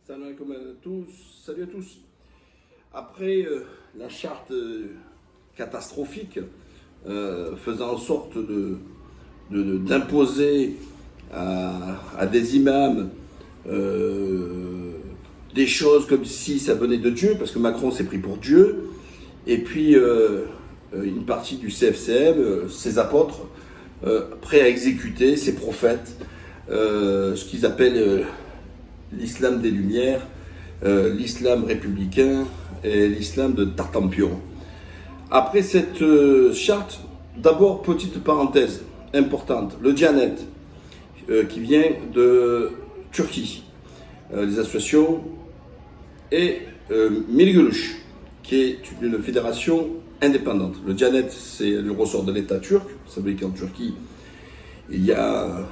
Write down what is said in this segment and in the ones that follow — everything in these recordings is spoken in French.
Salam alaikum à tous, salut à tous. Après la charte catastrophique faisant en sorte d'imposer à des imams des choses comme si ça venait de Dieu, parce que Macron s'est pris pour Dieu, et puis une partie du CFCM, ses apôtres, prêts à exécuter ses prophètes, ce qu'ils appellent l'islam des Lumières, l'islam républicain et l'islam de Tartampion. Après cette charte, d'abord, petite parenthèse importante, le Diyanet, qui vient de Turquie, les associations, et Milguluş, qui est une fédération indépendante. Le Diyanet, c'est le ressort de l'État turc. Vous savez qu'en Turquie, il y a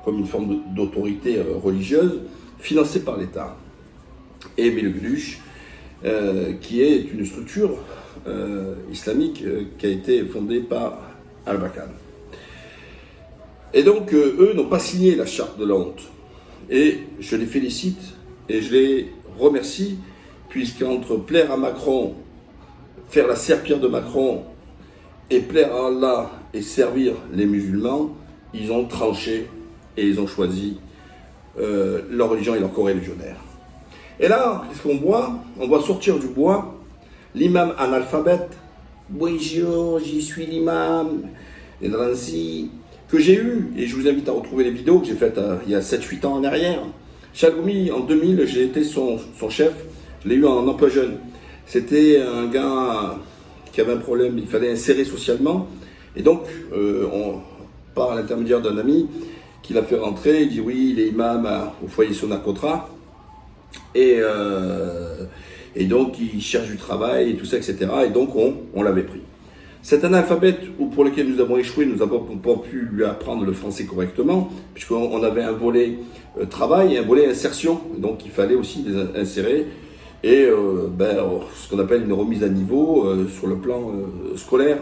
comme une forme d'autorité religieuse financée par l'État. Et Milguluş, qui est une structure islamique qui a été fondée par Al-Bakan. Et donc, eux n'ont pas signé la charte de la honte. Et je les félicite et je les remercie, puisqu'entre plaire à Macron, faire la serpillère de Macron, et plaire à Allah et servir les musulmans, ils ont tranché et ils ont choisi leur religion et leur corps religionnaire. Et là, qu'est-ce qu'on voit? On voit sortir du bois l'imam analphabète, bonjour, j'y suis l'imam, et Nancy, que j'ai eu, et je vous invite à retrouver les vidéos que j'ai faites il y a 7-8 ans en arrière. Chaloumi, en 2000, j'ai été son chef, je l'ai eu en emploi jeune. C'était un gars qui avait un problème, il fallait insérer socialement, et donc, par l'intermédiaire d'un ami, qui l'a fait rentrer, il dit oui, il est imam au foyer Sonacotra, et donc il cherche du travail, et tout ça, etc. Et donc on l'avait pris. Cet analphabète pour lequel nous avons échoué, nous n'avons pas pu lui apprendre le français correctement, puisqu'on avait un volet travail et un volet insertion, donc il fallait aussi les insérer, et ce qu'on appelle une remise à niveau sur le plan scolaire,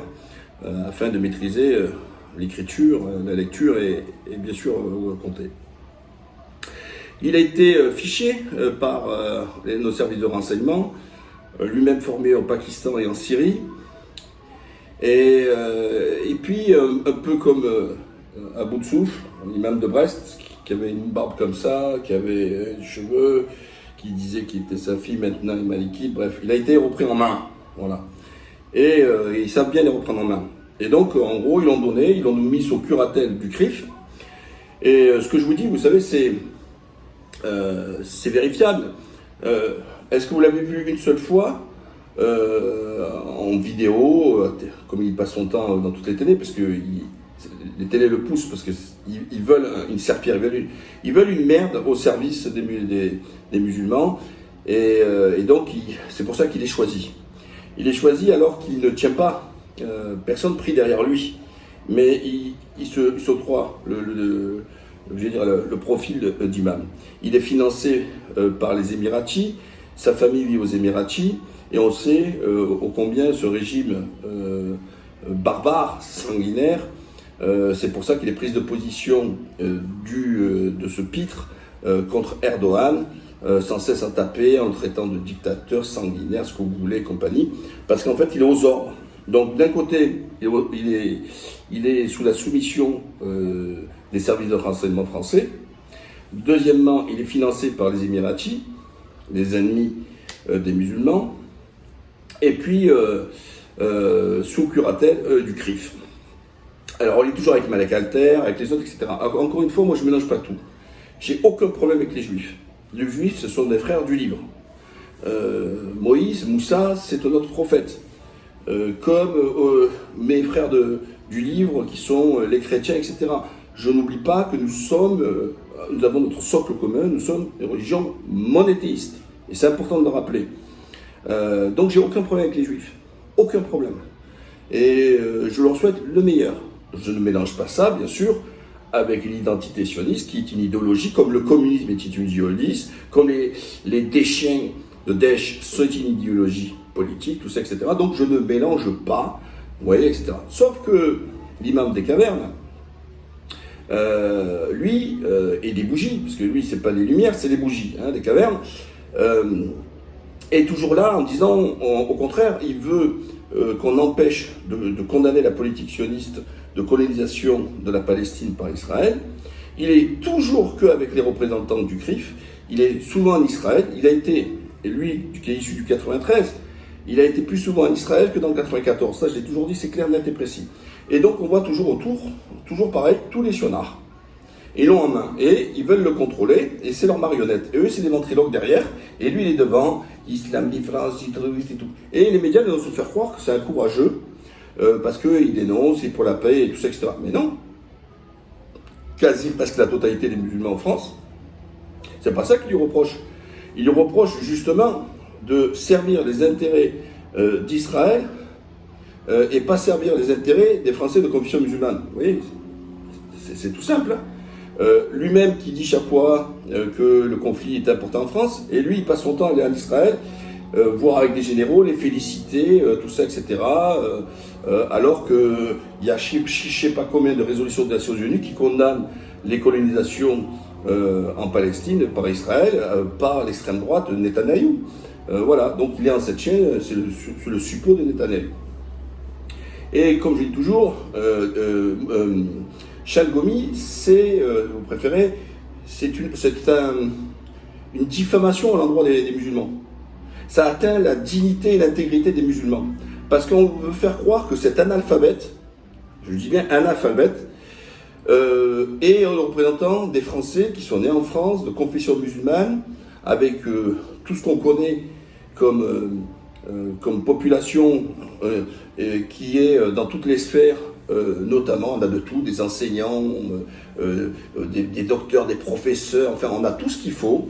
afin de maîtriser l'écriture, la lecture et bien sûr compter. Il a été fiché par nos services de renseignement, lui-même formé au Pakistan et en Syrie. Et puis, un peu comme Abou Tsouf, l'imam de Brest, qui avait une barbe comme ça, qui avait des cheveux, qui disait qu'il était sa fille, maintenant il est maliki, bref, il a été repris en main. Voilà. Et ils savent bien les reprendre en main. Et donc, en gros, ils l'ont mis sous curatelle du CRIF. Et ce que je vous dis, vous savez, c'est vérifiable. Est-ce que vous l'avez vu une seule fois en vidéo, comme il passe son temps dans toutes les télés, parce que les télés le poussent, parce qu'ils veulent une serpillère, ils veulent une merde au service des musulmans, et donc c'est pour ça qu'il est choisi. Il est choisi alors qu'il ne tient pas personne pris derrière lui, mais il se croit le profil d'imam. Il est financé par les Émiratis, sa famille vit aux Émiratis, et on sait ô combien ce régime barbare, sanguinaire, c'est pour ça qu'il est prise de position de ce pitre contre Erdogan, sans cesse à taper, en le traitant de dictateur sanguinaire, ce que vous voulez, et compagnie, parce qu'en fait il est aux ordres. Donc d'un côté, il est sous la soumission des services de renseignement français. Deuxièmement, il est financé par les Émiratis, les ennemis des musulmans. Et puis, sous curatelle du CRIF. Alors, on est toujours avec Malek Alter, avec les autres, etc. Encore une fois, moi, je ne mélange pas tout. J'ai aucun problème avec les Juifs. Les Juifs, ce sont des frères du livre. Moïse, Moussa, c'est notre prophète. Comme mes frères du livre, qui sont les chrétiens, etc. Je n'oublie pas que nous avons notre socle commun, nous sommes des religions monothéistes. Et c'est important de le rappeler. Donc j'ai aucun problème avec les Juifs. Aucun problème. Et je leur souhaite le meilleur. Je ne mélange pas ça, bien sûr, avec l'identité sioniste, qui est une idéologie, comme le communisme est une idéologie, comme les déchiens de Daesh sont une idéologie politique, tout ça, etc. Donc je ne mélange pas, vous voyez, etc. Sauf que l'imam des cavernes, et des bougies, parce que lui, c'est pas les lumières, c'est les bougies, des cavernes, est toujours là en disant, au contraire, il veut qu'on empêche de condamner la politique sioniste de colonisation de la Palestine par Israël. Il est toujours qu'avec les représentants du CRIF, il est souvent en Israël, il a été, et lui, qui est issu du 93, il a été plus souvent en Israël que dans le 94, ça je l'ai toujours dit, c'est clair, net et précis. Et donc on voit toujours autour, toujours pareil, tous les sionards. Ils l'ont en main, et ils veulent le contrôler, et c'est leur marionnette. Et eux, c'est des ventriloques derrière, et lui, il est devant, islam, différence, terroriste et tout. Et les médias vont se faire croire que c'est un courageux, parce qu'il dénonce, c'est pour la paix, et tout ça, etc. Mais non, quasi presque la totalité des musulmans en France, c'est pas ça qu'il lui reproche. Il lui reproche justement de servir les intérêts d'Israël et pas servir les intérêts des Français de confession musulmane. Vous voyez, c'est tout simple. Lui-même qui dit chaque fois que le conflit est important en France, et lui il passe son temps à aller en Israël, voir avec des généraux, les féliciter, tout ça, etc. Alors qu'il y a je ne sais pas combien de résolutions des Nations Unies qui condamnent les colonisations en Palestine par Israël, par l'extrême droite de Netanyahou. Voilà, donc il est en cette chaîne, c'est le suppôt de Netanyahou. Et comme je dis toujours, Chalgomi, c'est, vous préférez, c'est une diffamation à l'endroit des musulmans. Ça atteint la dignité et l'intégrité des musulmans. Parce qu'on veut faire croire que cet analphabète, je dis bien analphabète, est un représentant des Français qui sont nés en France, de confession musulmane, avec tout ce qu'on connaît comme population qui est dans toutes les sphères, notamment on a de tout, des enseignants, des docteurs, des professeurs, enfin on a tout ce qu'il faut.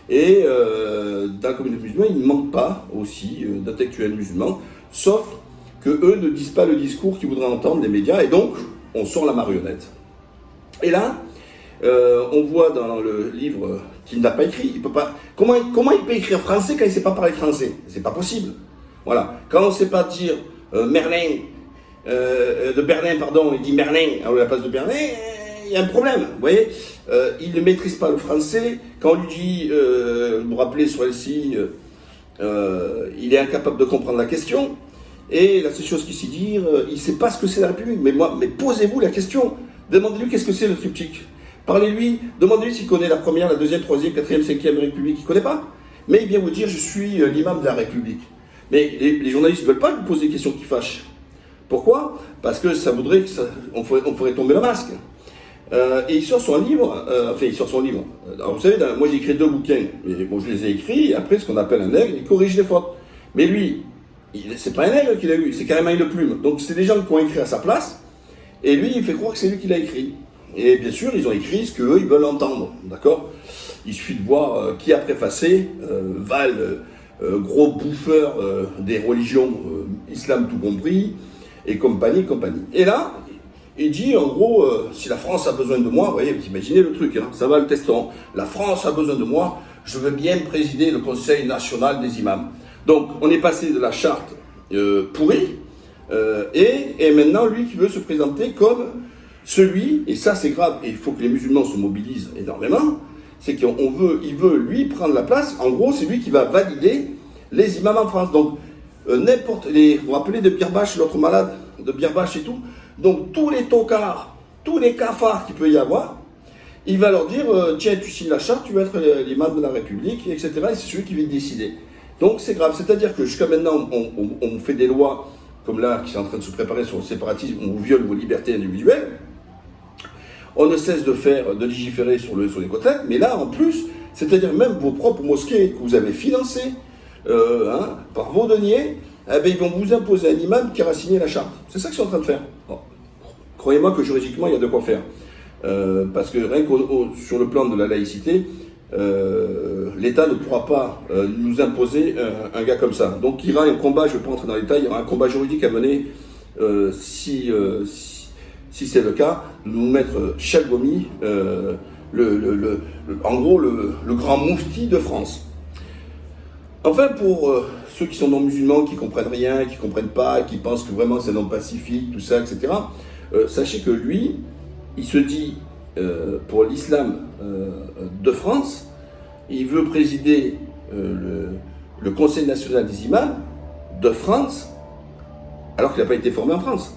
Et dans la communauté musulmane, il ne manque pas aussi d'intellectuels musulmans, sauf que eux ne disent pas le discours qu'ils voudraient entendre des médias, et donc on sort la marionnette. Et là, on voit dans le livre qu'il n'a pas écrit, il peut pas. Comment il peut écrire français quand il ne sait pas parler français? C'est pas possible. Voilà. Quand on ne sait pas dire Merlin, de Berlin, pardon, il dit Merlin à la place de Berlin, il y a un problème, vous voyez. Il ne maîtrise pas le français. Quand on lui dit, vous vous rappelez sur LCI, il est incapable de comprendre la question. Et la seule chose qu'il sait dire, il ne sait pas ce que c'est la République. Mais posez-vous la question. Demandez-lui qu'est-ce que c'est le triptyque. Parlez-lui, demandez-lui s'il connaît la première, la deuxième, troisième, quatrième, cinquième République. Il ne connaît pas. Mais il vient vous dire, je suis l'imam de la République. Mais les journalistes ne veulent pas lui poser des questions qui fâchent. Pourquoi? Parce que ça voudrait qu'on ferait tomber le masque. Et il sort son livre, Alors vous savez, moi j'ai écrit 2 bouquins, et bon, je les ai écrits, et après ce qu'on appelle un nègre, il corrige les fautes. Mais lui, c'est pas un nègre qu'il a eu, c'est carrément une plume. Donc c'est des gens qui ont écrit à sa place, et lui il fait croire que c'est lui qui l'a écrit. Et bien sûr, ils ont écrit ce qu'eux ils veulent entendre, d'accord? Il suffit de voir qui a préfacé, Val, gros bouffeur des religions, islam tout compris, et compagnie. Et là, il dit, en gros, si la France a besoin de moi, vous voyez, vous imaginez le truc, ça va le testant. La France a besoin de moi, je veux bien présider le Conseil national des imams. Donc, on est passé de la charte pourrie, et maintenant, lui qui veut se présenter comme celui, et ça c'est grave, et il faut que les musulmans se mobilisent énormément, c'est qu'il veut lui prendre la place, en gros, c'est lui qui va valider les imams en France. Donc, vous vous rappelez de Birbache, l'autre malade, de Birbache et tout. Donc tous les tocards, tous les cafards qu'il peut y avoir, il va leur dire tiens, tu signes la charte, tu vas être l'imam de la République, etc. Et c'est celui qui va décider. Donc c'est grave. C'est-à-dire que jusqu'à maintenant, on fait des lois comme là, qui sont en train de se préparer sur le séparatisme, on viole vos libertés individuelles. On ne cesse de légiférer sur les côtelettes, mais là, en plus, c'est-à-dire même vos propres mosquées que vous avez financées par vos deniers, eh bien, ils vont vous imposer un imam qui aura signé la charte. C'est ça qu'ils sont en train de faire. Bon. Croyez-moi que juridiquement, il y a de quoi faire. Parce que rien que sur le plan de la laïcité, l'État ne pourra pas nous imposer un gars comme ça. Donc il y aura un combat, je ne vais pas rentrer dans les détails, il y aura un combat juridique à mener si c'est le cas, de nous mettre Chalgomi, en gros le grand moufti de France. Enfin, pour ceux qui sont non musulmans, qui comprennent rien, qui comprennent pas, qui pensent que vraiment c'est non pacifique, tout ça, etc., sachez que lui, il se dit pour l'islam de France. Il veut présider le Conseil national des imams de France, alors qu'il n'a pas été formé en France.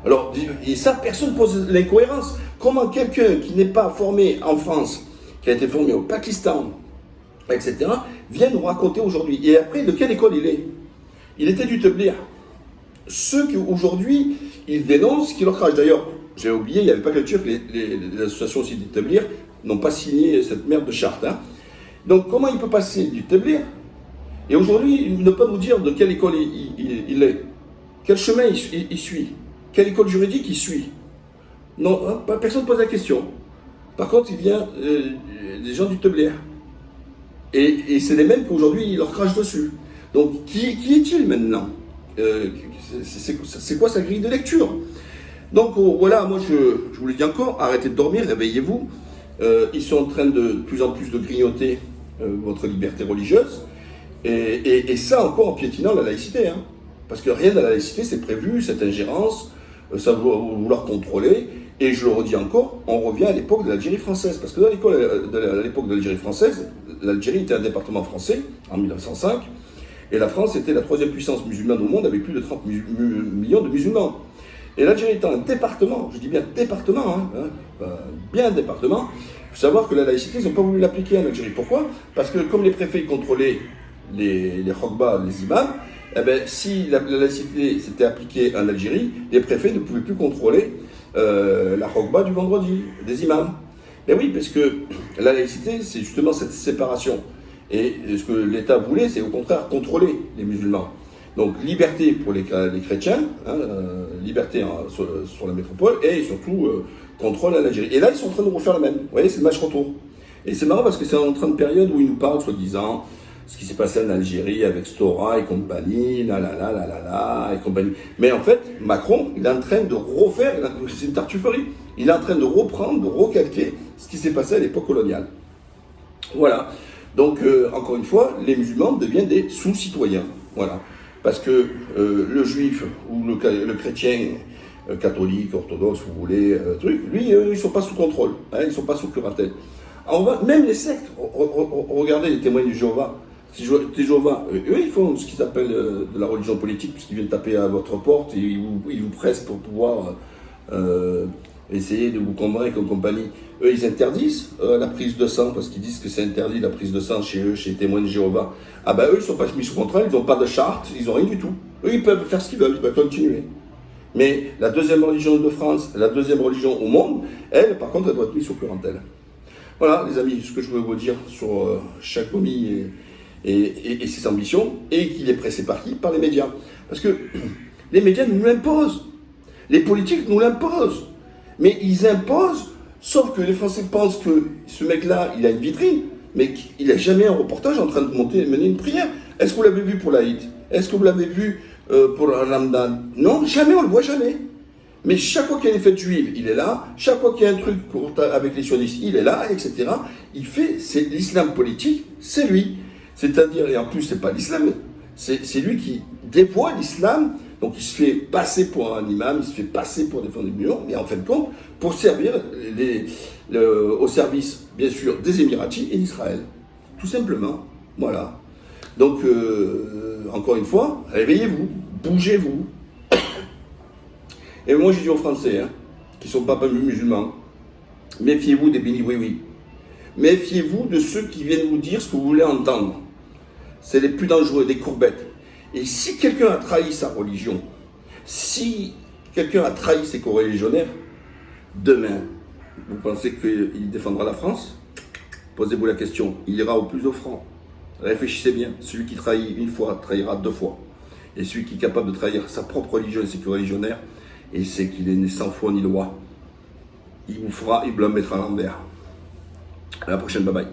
Alors, et ça, personne ne pose l'incohérence. Comment quelqu'un qui n'est pas formé en France, qui a été formé au Pakistan, etc., vient nous raconter aujourd'hui? Et après, de quelle école il est? Il était du Teblir. Ceux qui aujourd'hui, ils dénoncent, qui leur crachent. D'ailleurs, j'ai oublié, il n'y avait pas que le Turc, les associations aussi du Teblir n'ont pas signé cette merde de charte. Hein. Donc, comment il peut passer du Teblir et aujourd'hui ne pas nous dire de quelle école il est? Quel chemin il suit? Quelle école juridique il suit? Non, hein, personne ne pose la question. Par contre, il vient des gens du Teblir. Et c'est les mêmes qu'aujourd'hui, ils leur crachent dessus. Donc, qui est-il maintenant? C'est quoi sa grille de lecture? Donc, voilà, moi, je vous le dis encore, arrêtez de dormir, réveillez-vous. Ils sont en train de plus en plus de grignoter votre liberté religieuse. Et ça encore en piétinant la laïcité. Hein. Parce que rien dans la laïcité, c'est prévu, cette ingérence, ça va vouloir contrôler. Et je le redis encore, on revient à l'époque de l'Algérie française. Parce que à l'époque de l'Algérie française, l'Algérie était un département français en 1905. Et la France était la troisième puissance musulmane au monde avec plus de 30 millions de musulmans. Et l'Algérie étant un département, je dis bien département, bien un département, il faut savoir que la laïcité, ils n'ont pas voulu l'appliquer en Algérie. Pourquoi? Parce que comme les préfets contrôlaient les khogbas, les imams, eh ben, si la laïcité s'était appliquée en Algérie, les préfets ne pouvaient plus contrôler la khogba du vendredi, des imams. Mais oui, parce que la laïcité, c'est justement cette séparation. Et ce que l'État voulait, c'est au contraire contrôler les musulmans. Donc liberté pour les chrétiens, liberté sur la métropole, et surtout contrôle à l'Algérie. Et là, ils sont en train de refaire la même. Vous voyez, c'est le match retour. Et c'est marrant parce que c'est en train de période où ils nous parlent, soi-disant, ce qui s'est passé en Algérie avec Stora et compagnie, et compagnie. Mais en fait, Macron, il est en train de refaire, c'est une tartufferie, il est en train de reprendre, de recalquer ce qui s'est passé à l'époque coloniale. Voilà. Donc, encore une fois, les musulmans deviennent des sous-citoyens. Voilà. Parce que le juif ou le chrétien catholique, orthodoxe, vous voulez, lui, ils ne sont pas sous contrôle, hein, ils ne sont pas sous curatelle. Même les sectes, regardez les témoins du Jéhovah. Jéhovah, eux, ils font ce qu'ils appellent de la religion politique, puisqu'ils viennent taper à votre porte et ils vous pressent pour pouvoir essayer de vous convaincre en compagnie. Eux, ils interdisent la prise de sang, parce qu'ils disent que c'est interdit la prise de sang chez eux, chez les témoins de Jéhovah. Ah ben eux, ils ne sont pas mis sous contrôle, ils n'ont pas de charte, ils n'ont rien du tout. Eux, ils peuvent faire ce qu'ils veulent, ils peuvent continuer. Mais la deuxième religion de France, la deuxième religion au monde, elle, par contre, elle doit être mise sous curatelle. Voilà, les amis, ce que je veux vous dire sur Chacomi et ses ambitions, et qu'il est pressé par qui? Par les médias. Parce que les médias nous l'imposent. Les politiques nous l'imposent. Mais ils imposent, sauf que les Français pensent que ce mec-là, il a une vitrine, mais qu'il n'a jamais un reportage en train de mener une prière. Est-ce que vous l'avez vu pour l'Aïd? Est-ce que vous l'avez vu pour le Ramadan? Non, jamais, on ne le voit jamais. Mais chaque fois qu'il y a une fête juive, il est là. Chaque fois qu'il y a un truc avec les sionistes, il est là, etc. Il fait, c'est l'islam politique, c'est lui. C'est-à-dire, et en plus, c'est pas l'islam, c'est lui qui déploie l'islam. Donc il se fait passer pour un imam, il se fait passer pour défendre les musulmans, mais en fin de compte, pour servir au service, bien sûr, des Émiratis et d'Israël. Tout simplement. Voilà. Donc, encore une fois, réveillez-vous, bougez-vous. Et moi, je dis aux Français, qui ne sont pas musulmans, méfiez-vous des bénis oui-oui. Méfiez-vous de ceux qui viennent vous dire ce que vous voulez entendre. C'est les plus dangereux, des courbettes. Et si quelqu'un a trahi sa religion, si quelqu'un a trahi ses coreligionnaires, demain, vous pensez qu'il défendra la France? Posez-vous la question. Il ira au plus offrant. Réfléchissez bien. Celui qui trahit une fois, trahira deux fois. Et celui qui est capable de trahir sa propre religion et ses coreligionnaires, et c'est qu'il est né sans foi ni loi, il vous la mettra à l'envers. À la prochaine, bye bye.